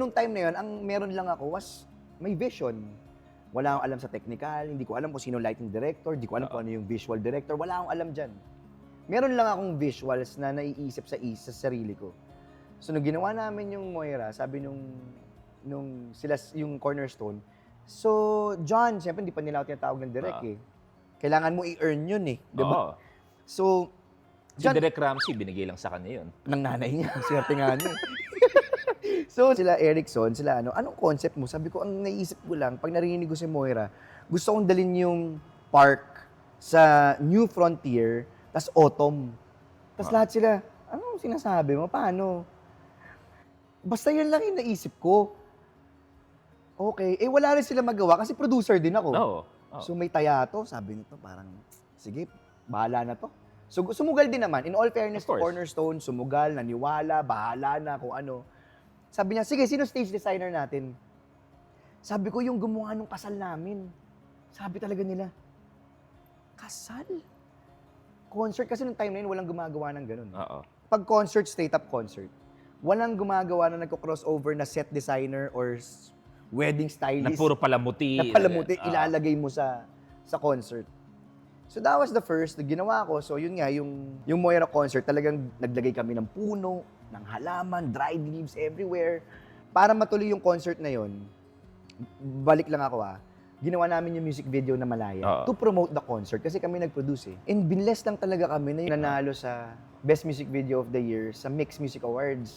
nung time na yun, ang meron lang ako was may vision. Wala akong alam sa technical, hindi ko alam kung sino lighting director, hindi ko alam kung ano yung visual director, wala akong alam dyan. Meron lang akong visuals na naiisip sa sarili ko. So, nung ginawa namin yung Moira, sabi nung sila, yung Cornerstone, so, John, siyempre hindi pa nila ako tinatawag ng direct eh. Kailangan mo i-earn yun eh, di ba? So, Si Direk Ramsey, binigay lang sa kanya yun. ng nanay niya, swerte nga niya. So, sila Erickson, sila anong concept mo? Sabi ko, ang naisip ko lang, pag narinig ko si Moira, gusto kong dalhin yung park sa New Frontier, tas autumn. Tas lahat sila, anong sinasabi mo? Paano? Basta yun lang yung naisip ko. Okay. Eh, wala rin sila magawa kasi producer din ako. So, may tayato. Sabi nito, parang, sige, bahala na to. So, sumugal din naman. In all fairness to Cornerstone, sumugal, naniwala, bahala na kung ano. Sabi niya, sige, sino stage designer natin? Sabi ko, yung gumawa nung kasal namin. Sabi talaga nila, kasal? Concert, kasi nung time na yun, walang gumagawa ng ganun. Pag concert, straight up concert. Walang gumagawa na nagko-crossover na set designer or wedding stylist. Na puro palamuti. Na palamuti, ilalagay mo sa concert. So that was the first na ginawa ko. So yun nga, yung Moira concert, talagang naglagay kami ng puno, ng halaman, dried leaves everywhere. Para matuloy yung concert na yun, balik lang ako ginawa namin yung music video na Malaya to promote the concert kasi kami nag-produce eh. And binless lang talaga kami na nanalo sa Best Music Video of the Year sa Mix Music Awards.